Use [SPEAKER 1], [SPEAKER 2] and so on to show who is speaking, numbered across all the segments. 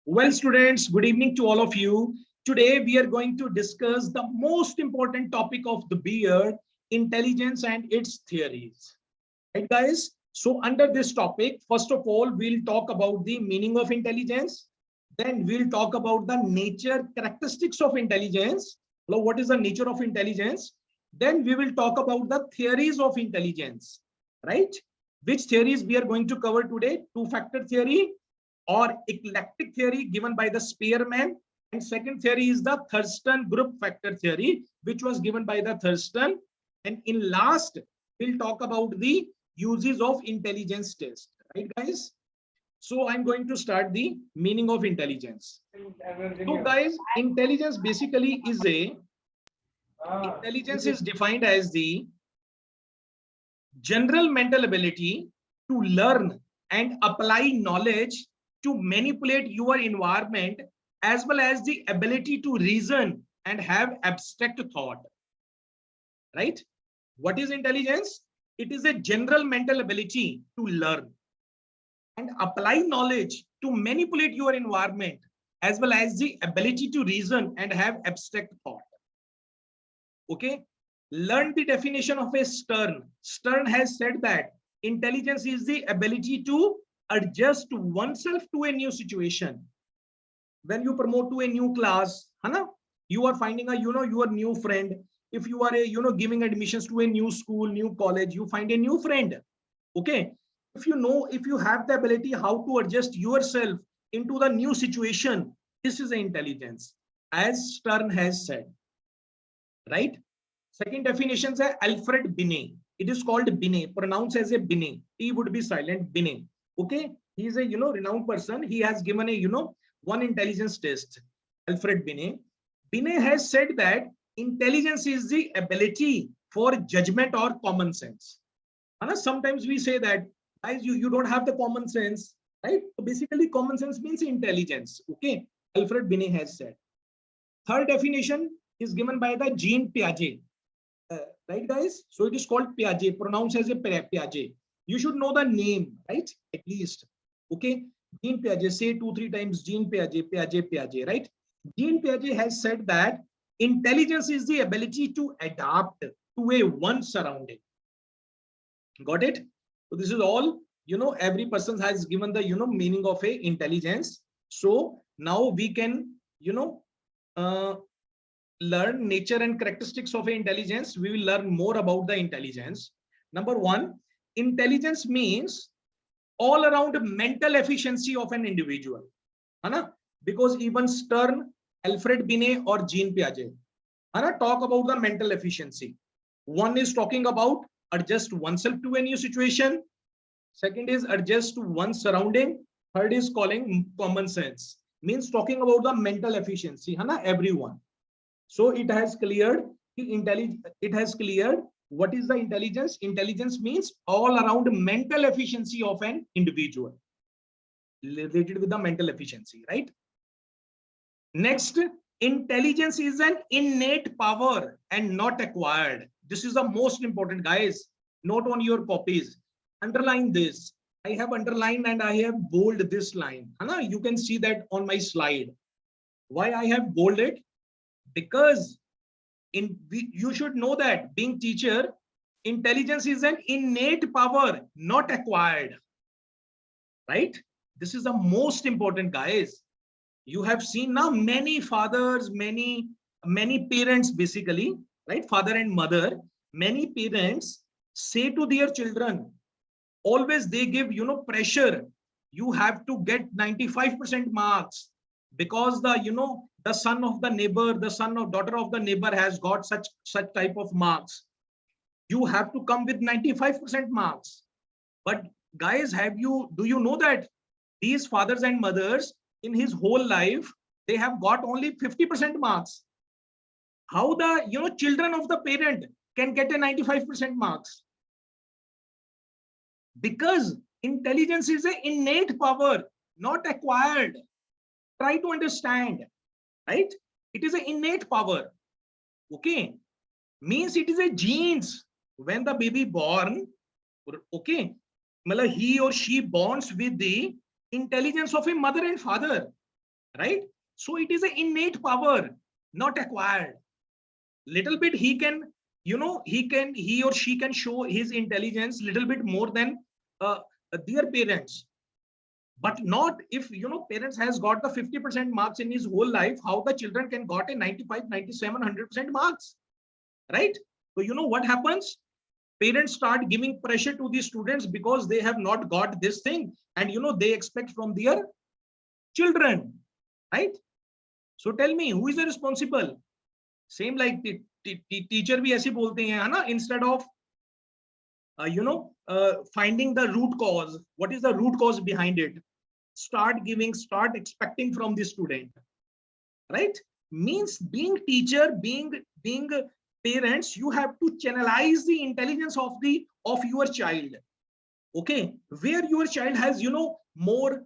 [SPEAKER 1] Well, students, good evening to all of you. Today, we are going to discuss the most important topic of the year, intelligence and its theories. Right, guys? So under this topic, first of all, we'll talk about the meaning of intelligence. Then we'll talk about the nature characteristics of intelligence. Hello, what is the nature of intelligence? Then we will talk about the theories of intelligence, right? Which theories we are going to cover today? Two-factor theory or eclectic theory given by the Spearman. And second theory is the Thurstone group factor theory, which was given by the Thurstone. And in last, we'll talk about the uses of intelligence test, right, guys? So I'm going to start the meaning of intelligence. So, guys, intelligence basically is intelligence is defined as the general mental ability to learn and apply knowledge to manipulate your environment, as well as the ability to reason and have abstract thought, right? What is intelligence? It is a general mental ability to learn and apply knowledge to manipulate your environment, as well as the ability to reason and have abstract thought. Okay, learn the definition of a Stern. Stern has said that intelligence is the ability to adjust oneself to a new situation. When you promote to a new class, Hana, you are finding a your new friend. If you are a giving admissions to a new school, new college, you find a new friend. Okay, if you have the ability how to adjust yourself into the new situation, this is intelligence, as Stern has said, right? Second definition is Alfred Binet. It is called Binet, pronounced as a Binet. T would be silent, Binet. Okay, he is a renowned person. He has given a one intelligence test. Alfred Binet. Binet has said that intelligence is the ability for judgment or common sense. And sometimes we say that, guys, you don't have the common sense, right? So basically, common sense means intelligence. Okay, Alfred Binet has said. Third definition is given by the Jean Piaget. Right, guys? So it is called Piaget, pronounced as a Piaget. You should know the name, right? At least. Okay. Jean Piaget, say 2-3 times Jean Piaget, Piaget, Piaget, right? Jean Piaget has said that intelligence is the ability to adapt to a one surrounding. Got it? So this is all, every person has given the, meaning of a intelligence. So now we can, learn nature and characteristics of intelligence. We will learn more about the intelligence. Number one, intelligence means all around mental efficiency of an individual. Because even Stern, Alfred Binet or Jean Piaget talk about the mental efficiency. One is talking about adjust oneself to a new situation. Second is adjust to one's surrounding. Third is calling common sense. Means talking about the mental efficiency. Everyone. So it has cleared what is the intelligence. Intelligence means all around mental efficiency of an individual, related with the mental efficiency, right? Next, intelligence is an innate power and not acquired. This is the most important, guys. Note on your copies. Underline this. I have underlined and I have bolded this line. You can see that on my slide. Why I have bolded? Because you should know that being teacher, intelligence is an innate power, not acquired, right? This is the most important, guys. You have seen now many fathers, many parents, basically, right? Father and mother, many parents say to their children, always they give pressure. You have to get 95% marks, because the son of the neighbor, the son or daughter of the neighbor has got such type of marks. You have to come with 95% marks. But guys, do you know that these fathers and mothers in his whole life, they have got only 50% marks? How the children of the parent can get a 95% marks? Because intelligence is an innate power, not acquired. Try to understand, right? It is an innate power. Okay, means it is a genes. When the baby born, okay, he or she bonds with the intelligence of a mother and father. right? So it is an innate power, not acquired. Little bit he can, he or she can show his intelligence little bit more than their parents, but not if parents has got the 50% marks in his whole life, how the children can got a 95, 97, 100% marks, right? So what happens? Parents start giving pressure to the students because they have not got this thing, and they expect from their children, right? So tell me, who is the responsible? Same like the teacher भी ऐसे बोलते हैं, है ना? Instead of finding the root cause, what is the root cause behind it? Start expecting from the student, right? Means being teacher, being parents, you have to channelize the intelligence of your child. Okay, where your child has more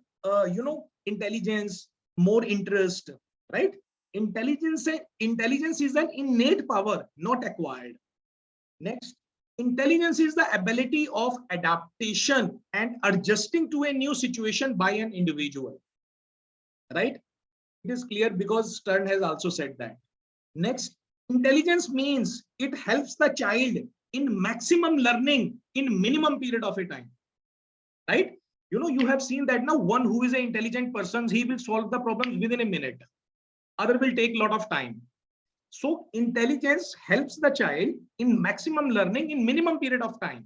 [SPEAKER 1] intelligence, more interest, right? Intelligence is an innate power, not acquired. Next, intelligence is the ability of adaptation and adjusting to a new situation by an individual, right? It is clear because Stern has also said that. Next, intelligence means it helps the child in maximum learning in minimum period of a time, right? You have seen that now one who is an intelligent person, he will solve the problems within a minute. Other will take a lot of time. So intelligence helps the child in maximum learning in minimum period of time.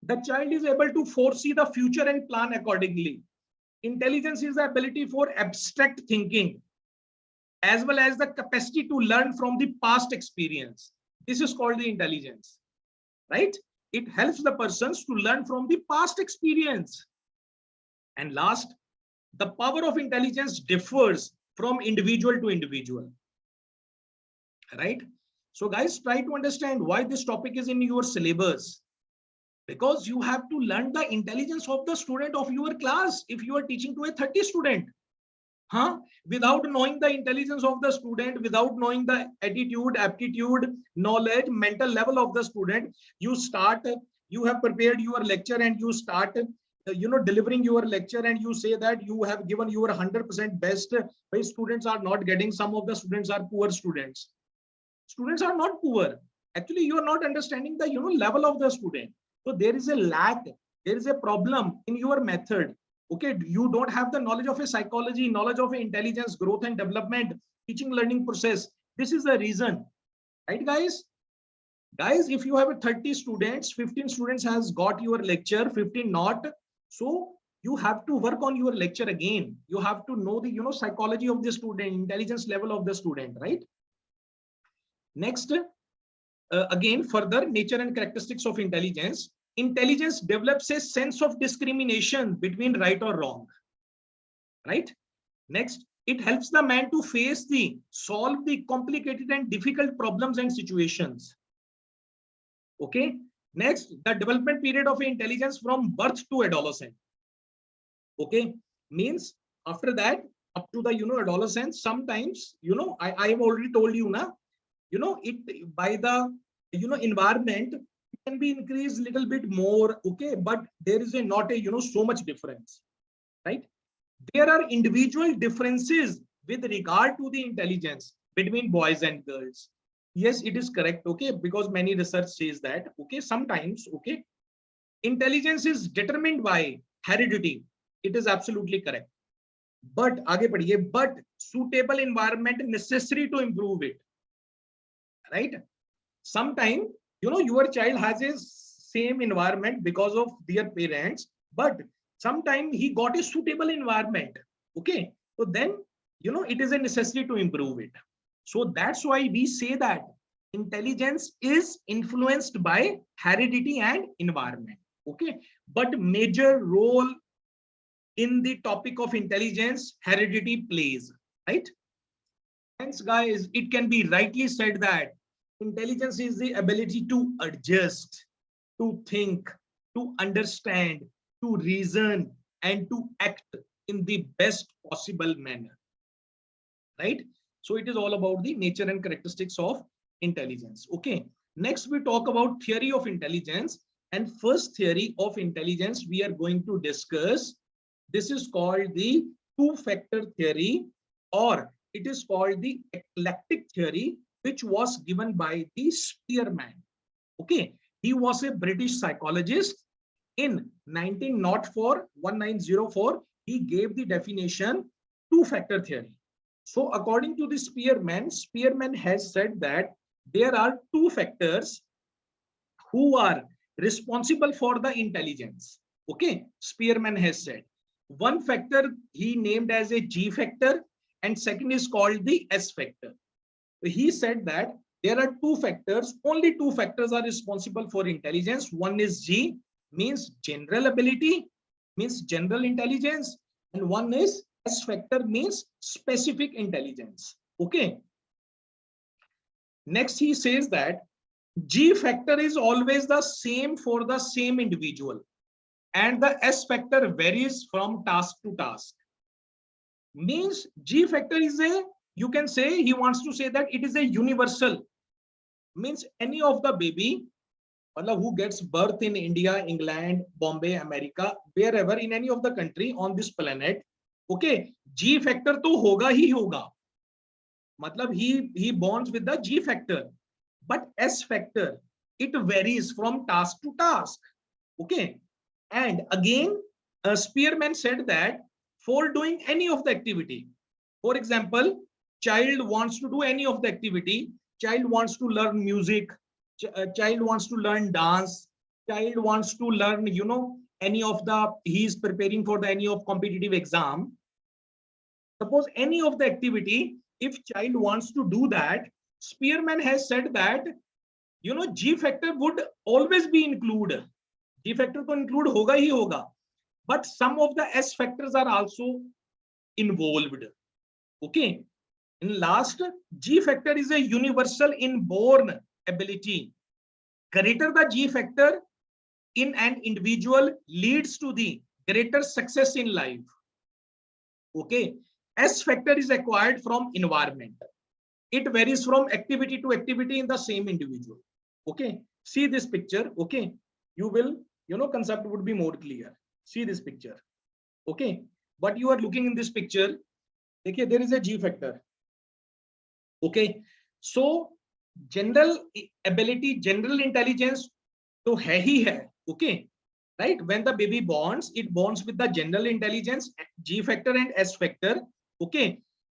[SPEAKER 1] The child is able to foresee the future and plan accordingly. Intelligence is the ability for abstract thinking, as well as the capacity to learn from the past experience. This is called the intelligence, right? It helps the persons to learn from the past experience. And last, the power of intelligence differs from individual to individual, right? So guys, try to understand why this topic is in your syllabus, because you have to learn the intelligence of the student of your class. If you are teaching to a 30 student, without knowing the intelligence of the student, without knowing the attitude, aptitude, knowledge, mental level of the student, you have prepared your lecture and you start delivering your lecture, and you say that you have given your 100% best, but students are not getting. Some of the students are poor students. Students are not poor. Actually, you are not understanding the level of the student. So there is a lack, there is a problem in your method. Okay, you don't have the knowledge of a psychology, knowledge of intelligence, growth and development, teaching learning process. This is the reason, right, guys? Guys, if you have a 30 students, 15 students has got your lecture, 15 not. So you have to work on your lecture again. You have to know the psychology of the student, intelligence level of the student, right? Next, again, further nature and characteristics of intelligence. Intelligence develops a sense of discrimination between right or wrong, right? Next, it helps the man to solve the complicated and difficult problems and situations. Okay. Next, the development period of intelligence from birth to adolescence. Okay, means after that up to the adolescence, sometimes I have already told you now, it by the environment it can be increased little bit more. Okay, but there is not a so much difference, right? There are individual differences with regard to the intelligence between boys and girls. Yes, it is correct. Okay, because many research says that. Okay, sometimes intelligence is determined by heredity. It is absolutely correct. But आगे बढ़िए, but suitable environment necessary to improve it, right? Sometime your child has a same environment because of their parents, but sometime he got a suitable environment. Okay, so then it is a necessity to improve it. So that's why we say that intelligence is influenced by heredity and environment. Okay, but major role in the topic of intelligence heredity plays, right? Hence guys, it can be rightly said that intelligence is the ability to adjust, to think, to understand, to reason, and to act in the best possible manner, right? So it is all about the nature and characteristics of intelligence. Okay, next we talk about theory of intelligence, and first theory of intelligence we are going to discuss. This is called the two-factor theory, or it is called the eclectic theory, which was given by the Spearman. Okay, he was a British psychologist. In 1904, he gave the definition two-factor theory. So according to the Spearman has said that there are two factors who are responsible for the intelligence. Okay, Spearman has said. One factor he named as a G factor, and second is called the S factor. He said that there are two factors, only two factors are responsible for intelligence. One is G, means general ability, means general intelligence, and one is S factor, means specific intelligence. Okay. Next, he says that G factor is always the same for the same individual, and the S factor varies from task to task. Means G factor is a, you can say, he wants to say that it is a universal. Means any of the baby who gets birth in India, England, Bombay, America, wherever in any of the country on this planet, okay, G factor to hoga hi hoga. Matlab he bonds with the G factor, but S factor, it varies from task to task. Okay, and again, Spearman said that for doing any of the activity, for example, child wants to do any of the activity, child wants to learn music, child wants to learn dance, child wants to learn, you know, any of the, he is preparing for the any of competitive exam. Suppose any of the activity, if child wants to do that, Spearman has said that, you know, G factor would always be included. G factor to include hoga hi hoga, but some of the S factors are also involved. Okay. In last, G factor is a universal inborn ability. Greater the G factor in an individual leads to the greater success in life. Okay. S factor is acquired from environment. It varies from activity to activity in the same individual. Okay. See this picture. Okay. You will, you know, concept would be more clear. See this picture. Okay. What you are looking in this picture, okay, there is a G factor. Okay. So general ability, general intelligence to hai hi hai. Okay. Right. When the baby bonds, it bonds with the general intelligence, G factor and S factor. Okay.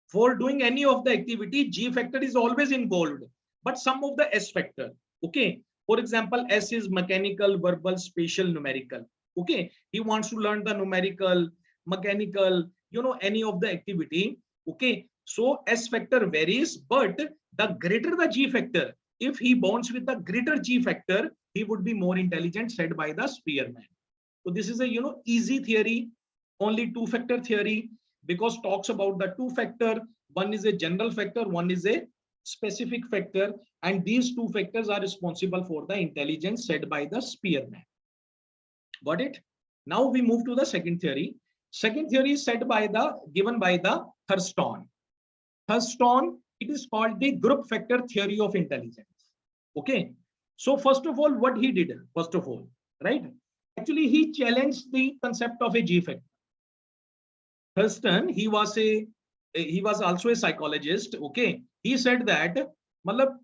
[SPEAKER 1] For doing any of the activity, G factor is always involved, but some of the S factor. Okay. For example, S is mechanical, verbal, spatial, numerical. Okay. He wants to learn the numerical, mechanical, you know, any of the activity. Okay. So S factor varies, but the greater the G factor, if he bonds with the greater G factor, he would be more intelligent, said by the Spearman. So this is a, you know, easy theory, only two factor theory, because talks about the two factor. One is a general factor, one is a specific factor, and these two factors are responsible for the intelligence, said by the Spearman. Got it? Now we move to the second theory. Second theory is said by the, given by the Thurstone. Thurstone, it is called the group factor theory of intelligence. Okay. So first of all, what he did, first of all, right? Actually, he challenged the concept of a G factor. Thurston, he was also a psychologist. Okay. He said that, matlab,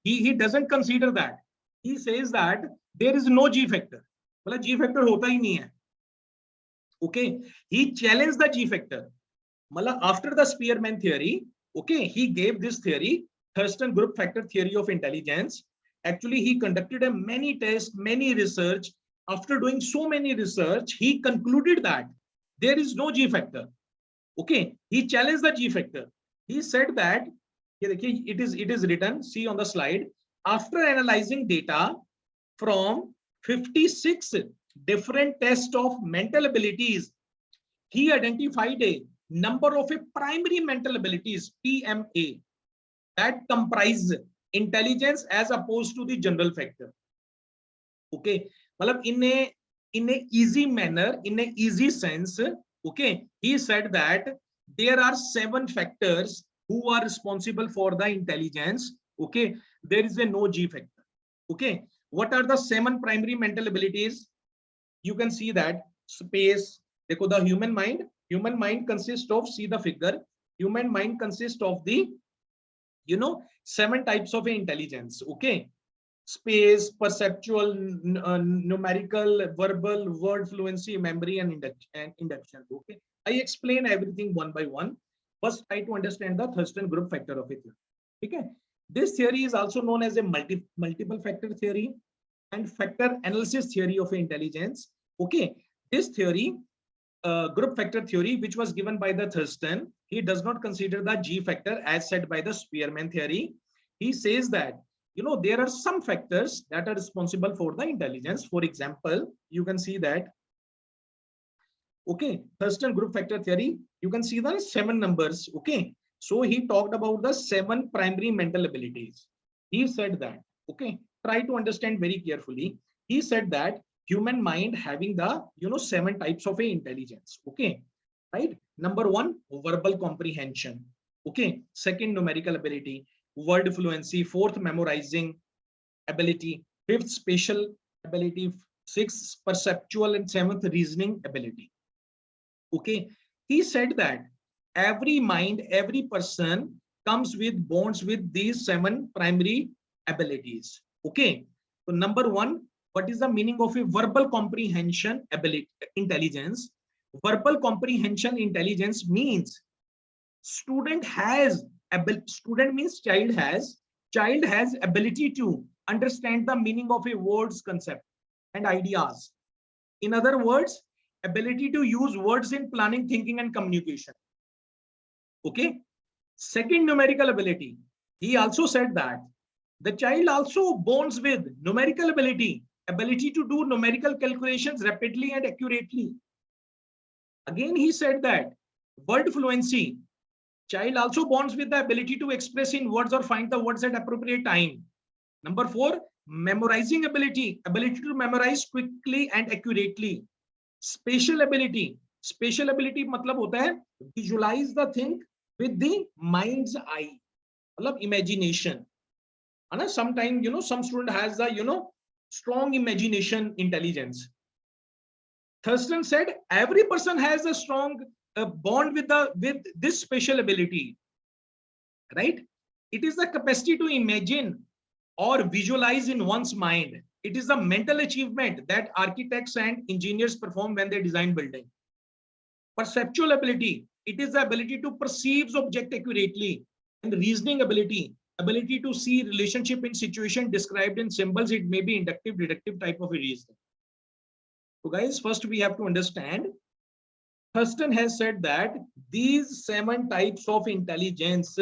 [SPEAKER 1] he doesn't consider that. He says that there is no G factor. Matlab, G factor hota hi nahi hai. Okay. He challenged the G factor. Matlab, after the Spearman theory, okay, he gave this theory, Thurston group factor theory of intelligence. Actually, he conducted a many tests, many research. After doing so many research, he concluded that there is no G factor. Okay, he challenged the G factor. He said that, it is written, see on the slide, after analyzing data from 56 different tests of mental abilities, he identified a number of primary mental abilities, PMA, that comprise intelligence as opposed to the general factor. Okay, well, in a easy manner, in a easy sense, okay, he said that there are 7 factors who are responsible for the intelligence. Okay, there is a no G factor. Okay, what are the 7 primary mental abilities? You can see that space. The human mind consists of, see the figure, human mind consists of the, 7 types of intelligence. Okay, space, perceptual, numerical, verbal, word fluency, memory, and induction. Okay, I explain everything one by one. First, try to understand the Thurston group factor of it. Okay, this theory is also known as a multiple factor theory and factor analysis theory of intelligence. Okay, this theory, group factor theory, which was given by the Thurston, he does not consider the G factor as said by the Spearman theory. He says that, there are some factors that are responsible for the intelligence. For example, you can see that, okay, Thurston group factor theory, you can see the 7 numbers. Okay, so he talked about the 7 primary mental abilities. He said that, okay, try to understand very carefully. He said that human mind having the, 7 types of intelligence. Okay, right? Number 1, verbal comprehension. Okay, second, numerical ability, word fluency, fourth, memorizing ability, fifth, spatial ability, sixth, perceptual, and seventh, reasoning ability. Okay, he said that every mind, every person comes with bonds with these 7 primary abilities. Okay, so number 1, what is the meaning of a verbal comprehension ability intelligence? Verbal comprehension intelligence means student means child has ability to understand the meaning of a word's concept and ideas. In other words, ability to use words in planning, thinking, and communication. Okay, second, numerical ability. He also said that the child also bonds with numerical ability to do numerical calculations rapidly and accurately. Again, he said that word fluency, child also bonds with the ability to express in words or find the words at appropriate time. Number 4, memorizing ability to memorize quickly and accurately. Spatial ability मतलब होता है visualize the thing with the mind's eye, मतलब imagination. And sometimes, some student has the, strong imagination intelligence. Thurston said every person has a strong bond with this spatial ability, right? It is the capacity to imagine or visualize in one's mind. It is a mental achievement that architects and engineers perform when they design building. Perceptual ability, it is the ability to perceive object accurately. And reasoning ability to see relationship in situation described in symbols. It may be inductive, deductive type of a reasoning. So guys, first we have to understand, Thurston has said that these 7 types of intelligence,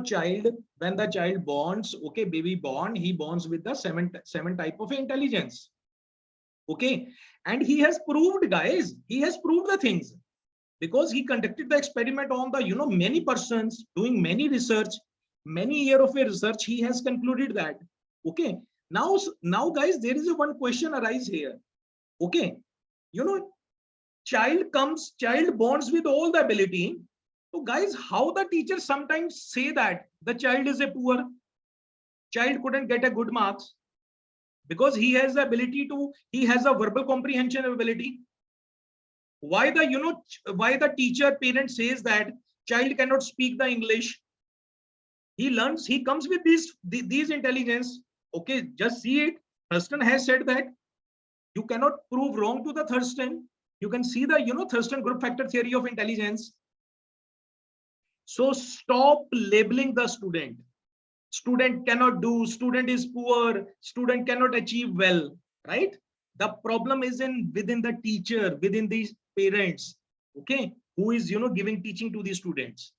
[SPEAKER 1] child, when the child bonds, okay, baby born, he bonds with the seven type of intelligence. Okay, and he has proved, guys, he has proved the things because he conducted the experiment on the, many persons, doing many research, many year of a research. He has concluded that. Okay, now guys, there is a one question arise here. Okay, child bonds with all the ability. So guys, how the teachers sometimes say that the child is a poor child, couldn't get a good marks because he has the ability to, he has a verbal comprehension ability. Why the teacher parent says that child cannot speak the English? He learns, he comes with these intelligence. Okay, just see it. Thurston has said that. You cannot prove wrong to the Thurston. You can see the Thurston group factor theory of intelligence. So stop labeling the student. Student cannot do, student is poor, student cannot achieve well, right? The problem is within the teacher, within these parents, okay, who is giving teaching to the students,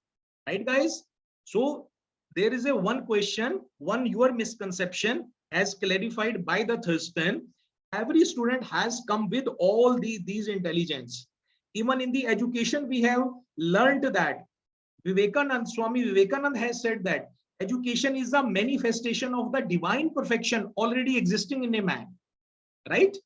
[SPEAKER 1] right guys? So there is a one question, your misconception as clarified by the Thurston. Every student has come with all these intelligence. Even in the education we have learned that Swami Vivekanand has said that education is a manifestation of the divine perfection already existing in a man, right?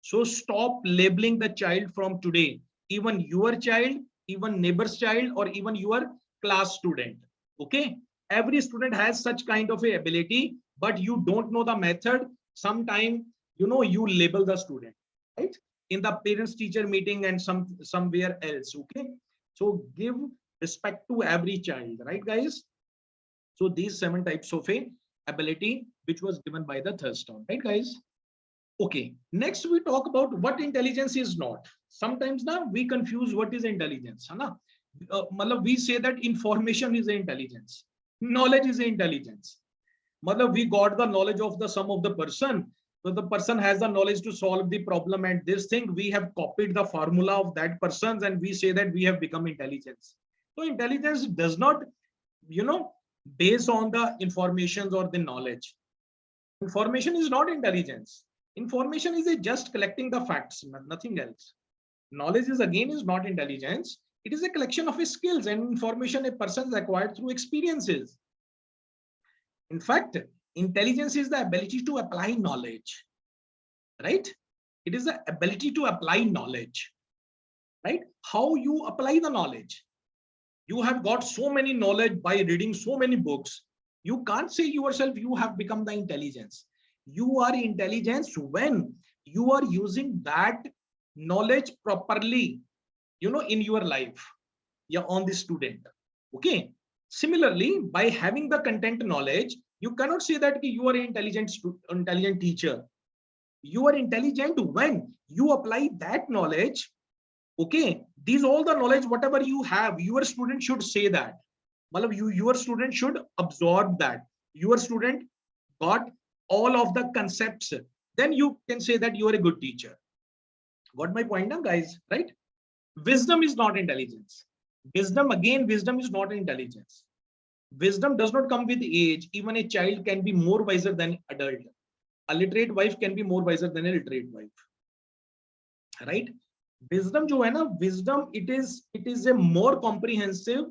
[SPEAKER 1] So stop labeling the child from today, even your child, even neighbor's child, or even your class student. Okay, every student has such kind of a ability, but you don't know the method. Sometime you label the student, right, in the parents teacher meeting and somewhere else. Okay, so give respect to every child, right guys? So these 7 types of a ability which was given by the Thurstone, right guys? Okay, next we talk about what intelligence is not. Sometimes now we confuse what is intelligence, है ना? We say that information is intelligence, knowledge is intelligence. We got the knowledge of the sum of the person. So the person has the knowledge to solve the problem, and this thing we have copied the formula of that person's, and we say that we have become intelligence. So intelligence does not, you know, base on the informations or the knowledge. Information is not intelligence. Information is just collecting the facts, nothing else. Knowledge is again is not intelligence. It is a collection of skills and information a person has acquired through experiences. In fact, intelligence is the ability to apply knowledge, right? It is the ability to apply knowledge, right? How you apply the knowledge. You have got so many knowledge by reading so many books. You can't say yourself you have become the intelligence. You are intelligence when you are using that knowledge properly, in your life. Yeah, on the student. Okay. Similarly, by having the content knowledge, you cannot say that you are an intelligent teacher. You are intelligent when you apply that knowledge. Okay, these all the knowledge, whatever you have, your student should say that. Your student should absorb that. Your student got all of the concepts. Then you can say that you are a good teacher. Got my point now, guys? Right? Wisdom is not intelligence. Wisdom is not intelligence. Wisdom does not come with age. Even a child can be more wiser than adult. A literate wife can be more wiser than a literate wife. Right? Wisdom जो है ना, wisdom it is a more comprehensive,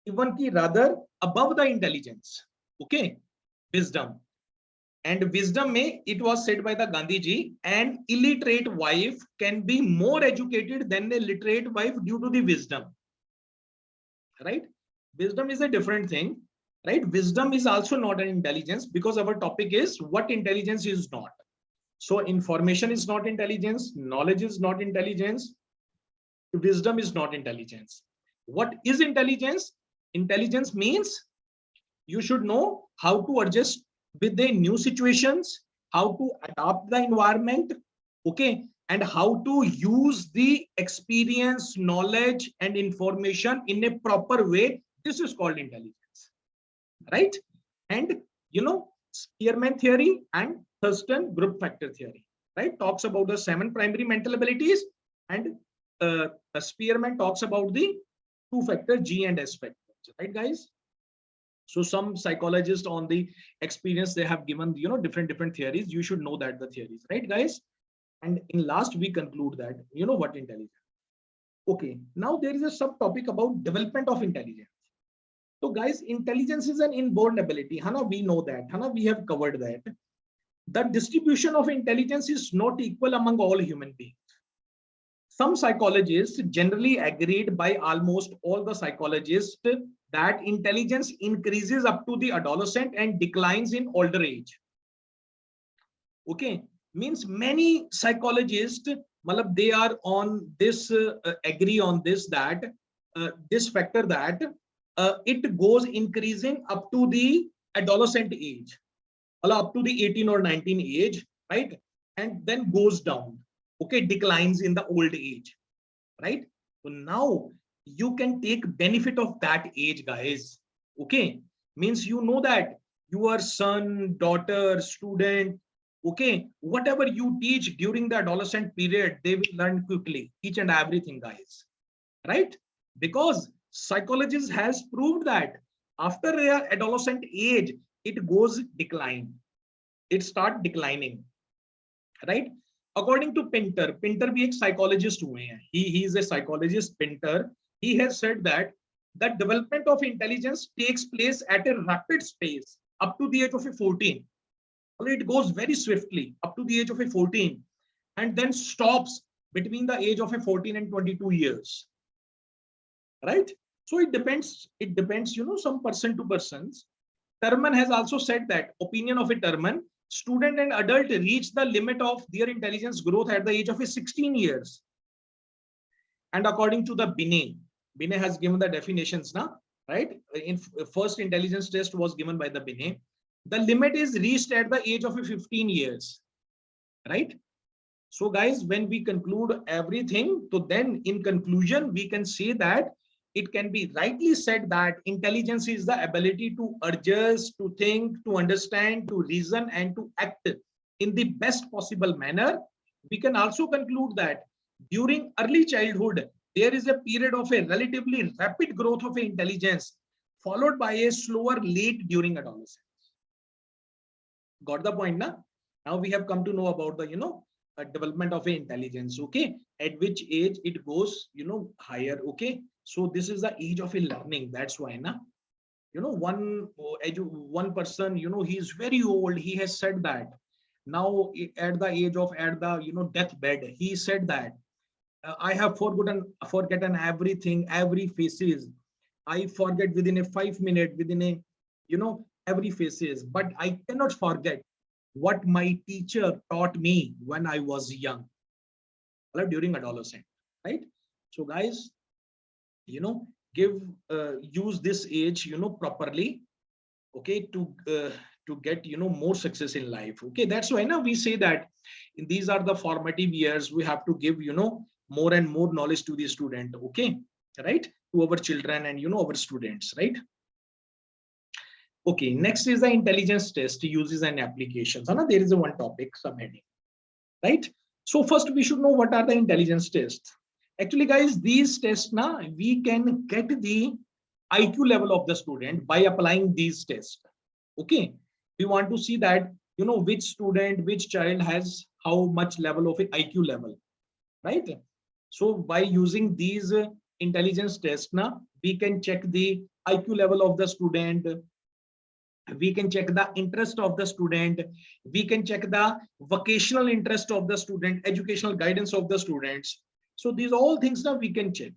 [SPEAKER 1] even ki rather above the intelligence. Okay, wisdom. And wisdom में it was said by the Gandhi ji, an illiterate wife can be more educated than a literate wife due to the wisdom. Right? Wisdom is a different thing. Right? Wisdom is also not an intelligence, because our topic is what intelligence is not. So information is not intelligence, knowledge is not intelligence, wisdom is not intelligence. What is intelligence? Intelligence means you should know how to adjust with the new situations, how to adapt the environment, okay, and how to use the experience, knowledge, and information in a proper way. This is called intelligence, right? And Spearman theory and Thurstone group factor theory, right, talks about the 7 primary mental abilities, and Spearman talks about the 2 factor G and S factors, right, guys? So some psychologists on the experience, they have given different theories. You should know that the theories, right, guys? And in last we conclude that what intelligence. Okay, now there is a subtopic about development of intelligence. So guys, intelligence is an inborn ability. Hana, we know that. Hana, we have covered that. The distribution of intelligence is not equal among all human beings. Some psychologists generally agreed by almost all the psychologists that intelligence increases up to the adolescent and declines in older age. Okay, means many psychologists, they are on this, agree on this, that this factor that it goes increasing up to the adolescent age, up to the 18 or 19 age, right? And then goes down, okay, declines in the old age, right? So now you can take benefit of that age, guys. Okay, means that your son, daughter, student, okay, whatever you teach during the adolescent period, they will learn quickly, each and everything, guys, right? Because psychologists has proved that after their adolescent age, it goes decline. It start declining, right? According to Pinter भी एक psychologist हुए हैं. He is a psychologist, Pinter. He has said that the development of intelligence takes place at a rapid pace up to the age of 14. It goes very swiftly up to the age of 14, and then stops between the age of 14 and 22 years. Right? So it depends, some person to persons. Thurman has also said that, opinion of a Thurman, student and adult reach the limit of their intelligence growth at the age of 16 years. And according to the Binay has given the definitions now, right? In first intelligence test was given by the Binay. The limit is reached at the age of 15 years, right? So guys, when we conclude everything, so then in conclusion, we can say that it can be rightly said that intelligence is the ability to adjust, to think, to understand, to reason, and to act in the best possible manner. We can also conclude that during early childhood, there is a period of a relatively rapid growth of intelligence, followed by a slower late during adolescence. Got the point, na? Now we have come to know about the, development of intelligence. Okay, at which age it goes, higher. Okay, so this is the age of a learning. That's why, na, one person, he is very old. He has said that now at the age of at the deathbed, he said that I have forgotten everything, every faces. I forget within a 5 minute, within a every faces, but I cannot forget what my teacher taught me when I was young, during adolescent, right? So guys, give use this age, properly, okay, to get more success in life. Okay, that's why now we say that in these are the formative years. We have to give more and more knowledge to the student. Okay, right, to our children and our students, right? Okay, next is the intelligence test uses and applications. There is a one topic subheading, right? So first we should know what are the intelligence tests. Actually, guys, these tests now we can get the IQ level of the student by applying these tests. Okay, we want to see that which student, which child has how much level of IQ level, right? So by using these intelligence tests now we can check the IQ level of the student, we can check the interest of the student, we can check the vocational interest of the student, educational guidance of the students. So these all things now we can check.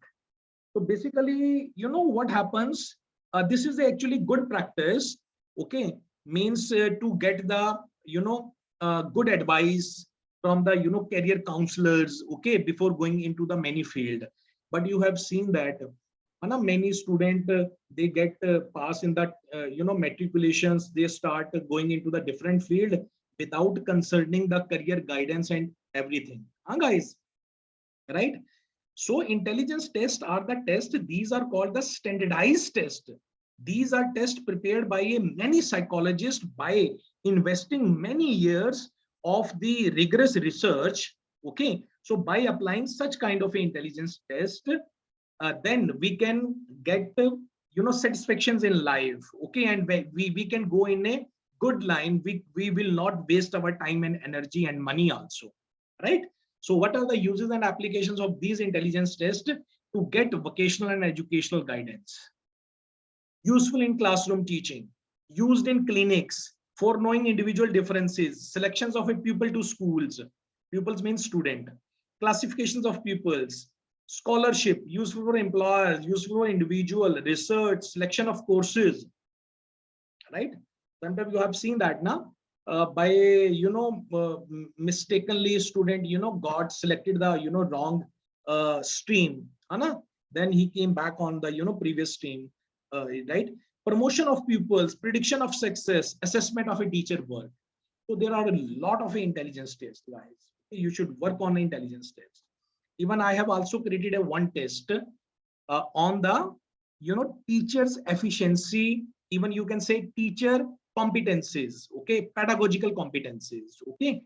[SPEAKER 1] So basically, what happens, this is actually good practice. Okay, means to get the good advice from the career counselors, okay, before going into the many field. But you have seen that many student they get pass in that matriculations, they start going into the different field without concerning the career guidance and everything, guys, right? So intelligence tests are the test. These are called the standardized test. These are tests prepared by a many psychologists by investing many years of the rigorous research. Okay, so by applying such kind of intelligence test, then we can get satisfactions in life. Okay, and we can go in a good line. We will not waste our time and energy and money also, right? So what are the uses and applications of these intelligence tests? To get vocational and educational guidance, useful in classroom teaching, used in clinics for knowing individual differences, selections of a pupil to schools, pupils means student, classifications of pupils, scholarship, useful for employers, useful for individual, research, selection of courses, right? Sometimes you have seen that now, by mistakenly student got selected the wrong stream, then he came back on the previous stream, right? Promotion of pupils, prediction of success, assessment of a teacher work. So there are a lot of intelligence tests, guys. You should work on intelligence tests. Even I have also created a one test on the teachers efficiency, even you can say teacher competencies, okay, pedagogical competencies. Okay,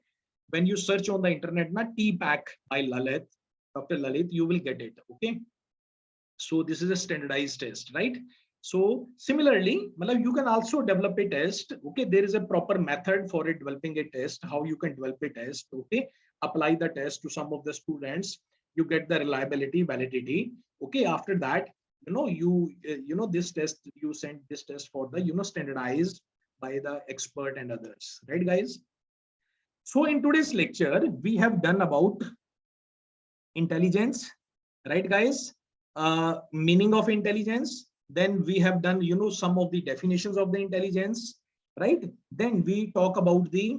[SPEAKER 1] when you search on the internet na TPAC by Lalit, Dr. Lalit, you will get it. Okay, so this is a standardized test, right? So similarly, you can also develop a test. Okay, there is a proper method for it, developing a test, how you can develop a test. Okay, apply the test to some of the students, you get the reliability, validity. Okay, after that, this test, you send this test for the standardized by the expert and others, right, guys? So in today's lecture we have done about intelligence, right, guys? Meaning of intelligence, then we have done some of the definitions of the intelligence, right? Then we talk about the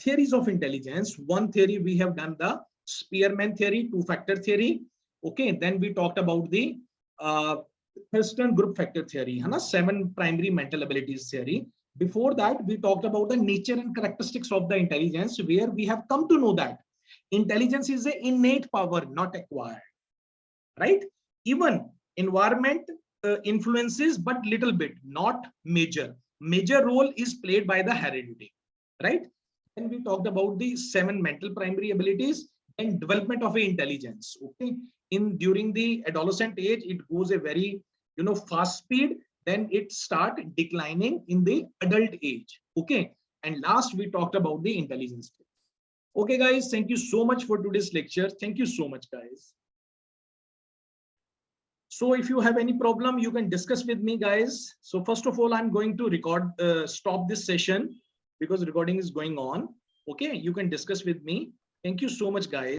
[SPEAKER 1] theories of intelligence. One theory we have done the Spearman theory, two-factor theory. Okay, then we talked about the Thurstone group factor theory, है ना, 7 primary mental abilities theory. Before that, we talked about the nature and characteristics of the intelligence, where we have come to know that intelligence is an innate power, not acquired, right? Even environment influences, but little bit, not major. Major role is played by the heredity, right? Then we talked about the 7 mental primary abilities and development of intelligence. Okay, in during the adolescent age, it goes a very fast speed. Then it start declining in the adult age. Okay, and last we talked about the intelligence. Okay, guys, thank you so much for today's lecture. Thank you so much, guys. So if you have any problem, you can discuss with me, guys. So first of all, I'm going to stop this session because recording is going on. Okay, you can discuss with me. Thank you so much, guys.